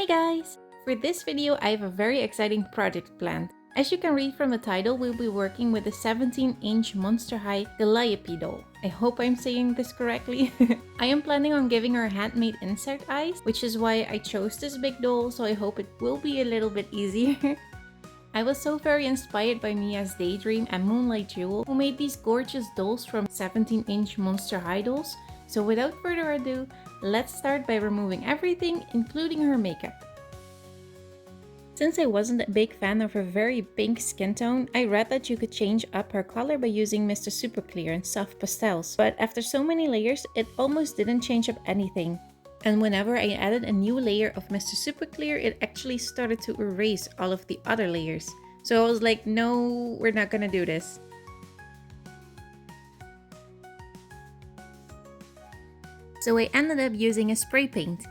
guys! For this video, I have a very exciting project planned. As you can read from the title, we'll be working with a 17-inch Monster High Gooliope doll. I hope I'm saying this correctly. I am planning on giving her handmade insect eyes, which is why I chose this big doll, so I hope it will be a little bit easier. I was so very inspired by Mia's Daydream and Moonlight Jewel, who made these gorgeous dolls from 17-inch Monster High dolls. So without further ado, let's start by removing everything, including her makeup. Since I wasn't a big fan of her very pink skin tone, I read that you could change up her color by using Mr. Super Clear and soft pastels, but after so many layers, it almost didn't change up anything. And whenever I added a new layer of Mr. Super Clear, it actually started to erase all of the other layers. So I was like, no, we're not gonna do this. So I ended up using a spray paint.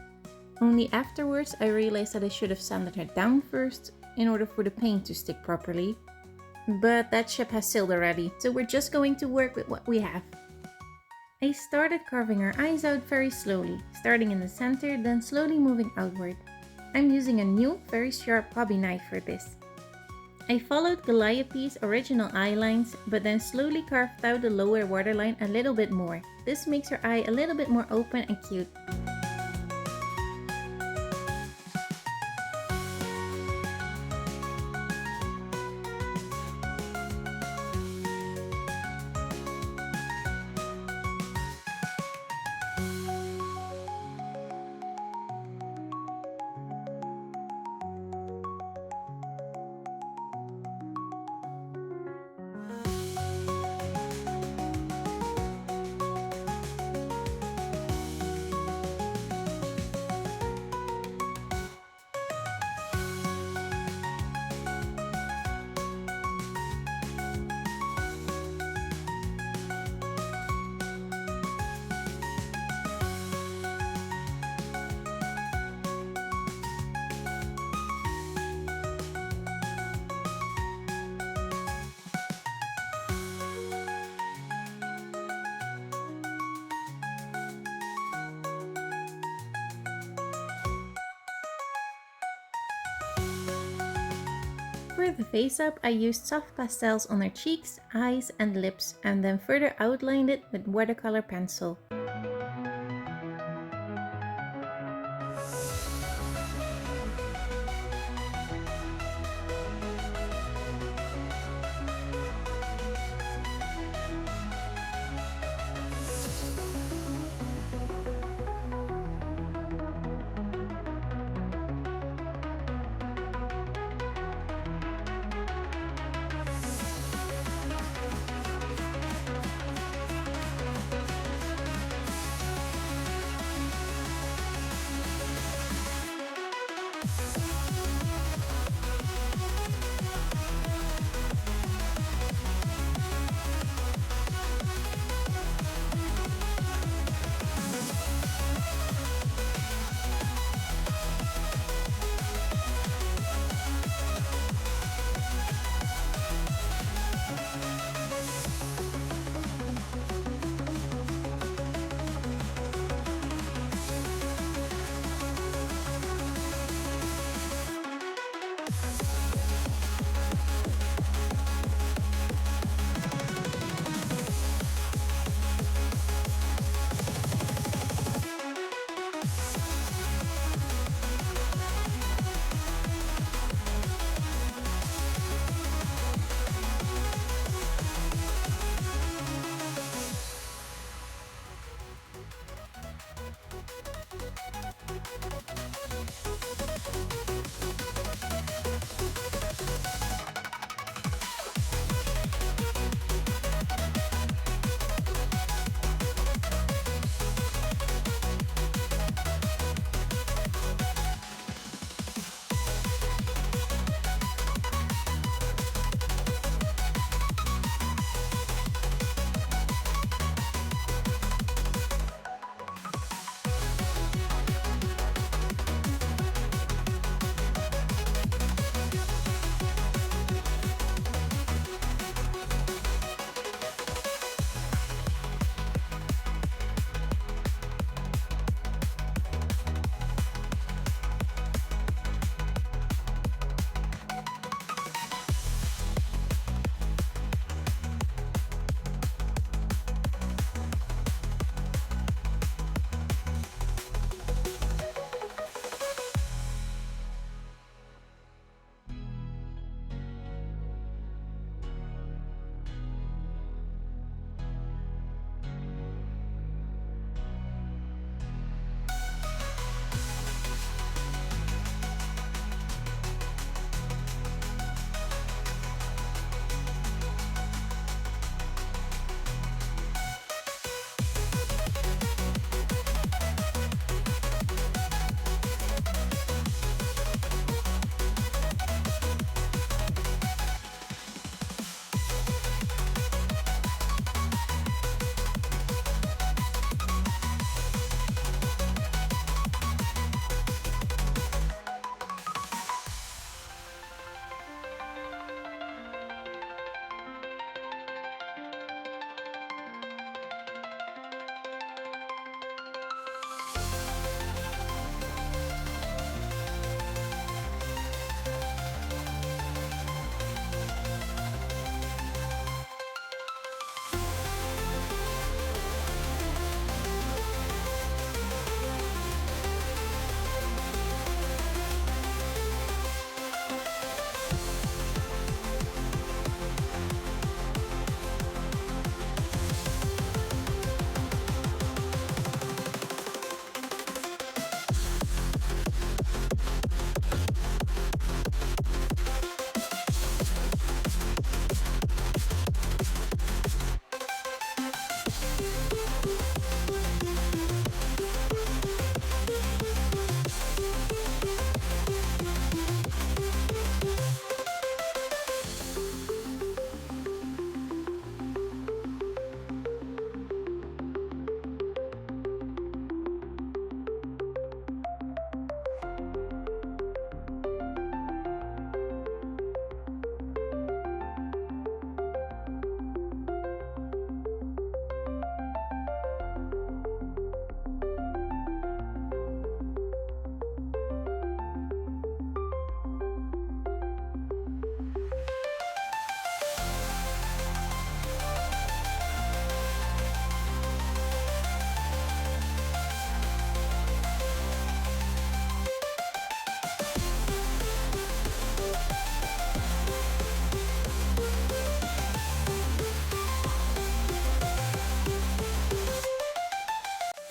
Only afterwards I realized that I should have sanded her down first in order for the paint to stick properly. But that ship has sailed already, so we're just going to work with what we have. I started carving her eyes out very slowly, starting in the center, then slowly moving outward. I'm using a new, very sharp hobby knife for this. I followed Gooliope's original eye lines, but then slowly carved out the lower waterline a little bit more. This makes her eye a little bit more open and cute. For the face up, I used soft pastels on her cheeks, eyes and lips, and then further outlined it with watercolor pencil.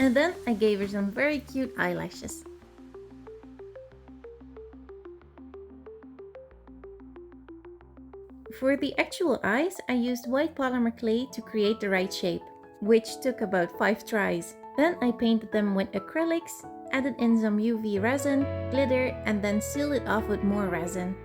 And then I gave her some very cute eyelashes. For the actual eyes, I used white polymer clay to create the right shape, which took about 5 tries. Then I painted them with acrylics, added in some UV resin, glitter, and then sealed it off with more resin.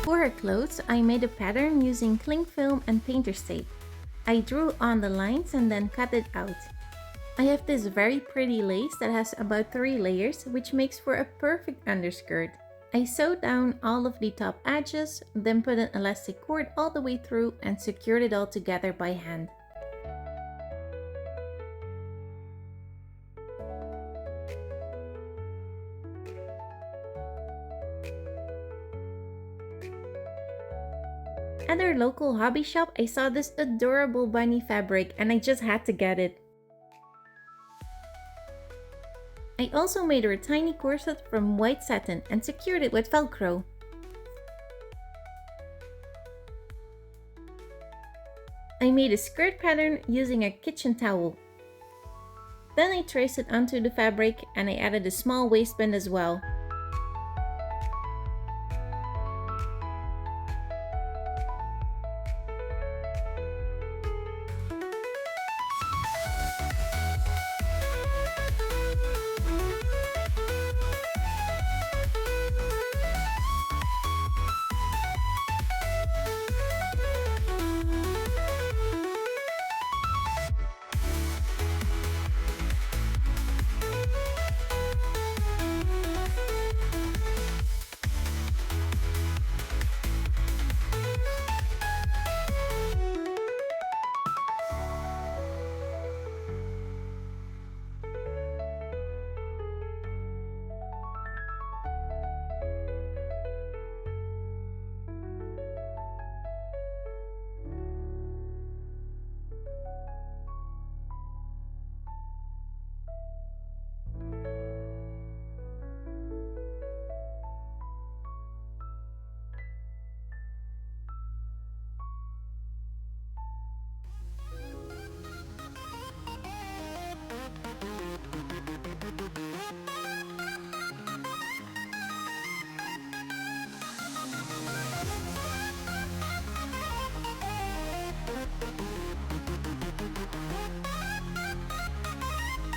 For her clothes, I made a pattern using cling film and painter's tape. I drew on the lines and then cut it out. I have this very pretty lace that has about 3 layers, which makes for a perfect underskirt. I sewed down all of the top edges, then put an elastic cord all the way through and secured it all together by hand. At our local hobby shop, I saw this adorable bunny fabric and I just had to get it. I also made her a tiny corset from white satin and secured it with Velcro. I made a skirt pattern using a kitchen towel. Then I traced it onto the fabric and I added a small waistband as well.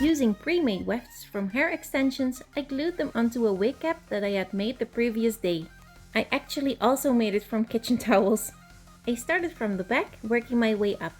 Using pre-made wefts from hair extensions, I glued them onto a wig cap that I had made the previous day. I actually also made it from kitchen towels. I started from the back, working my way up.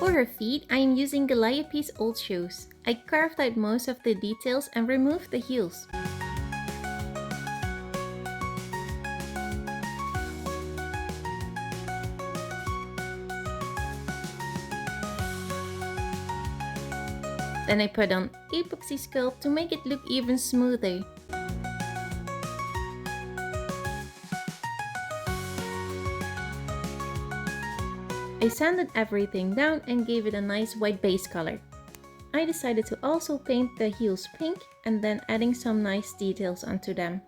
For her feet, I am using Gooliope's old shoes. I carved out most of the details and removed the heels. Then I put on epoxy sculpt to make it look even smoother. I sanded everything down and gave it a nice white base color. I decided to also paint the heels pink and then adding some nice details onto them.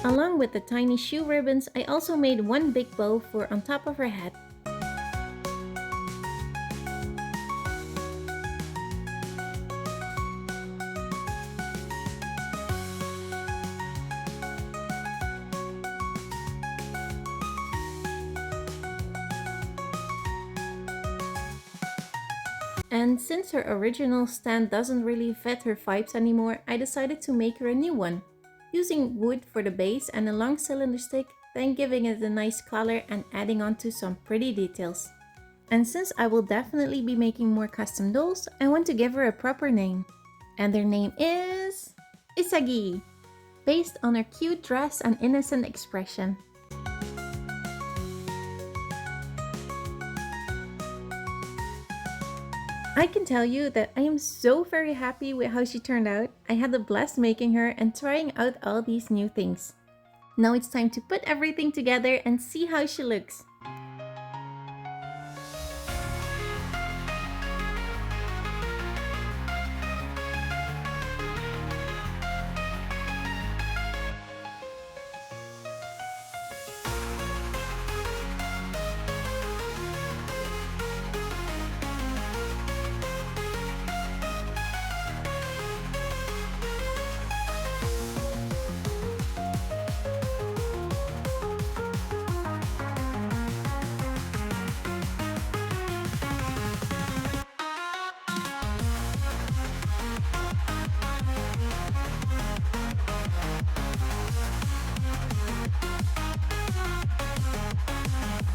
Along with the tiny shoe ribbons, I also made one big bow for on top of her head. And since her original stand doesn't really fit her vibes anymore, I decided to make her a new one, using wood for the base and a long cylinder stick, then giving it a nice color and adding on to some pretty details. And since I will definitely be making more custom dolls, I want to give her a proper name. And their name is Usagi, based on her cute dress and innocent expression. I can tell you that I am so very happy with how she turned out. I had a blast making her and trying out all these new things. Now it's time to put everything together and see how she looks.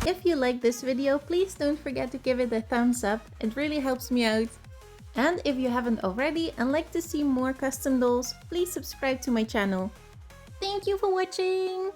If you like this video, please don't forget to give it a thumbs up, it really helps me out. And if you haven't already and like to see more custom dolls, please subscribe to my channel. Thank you for watching!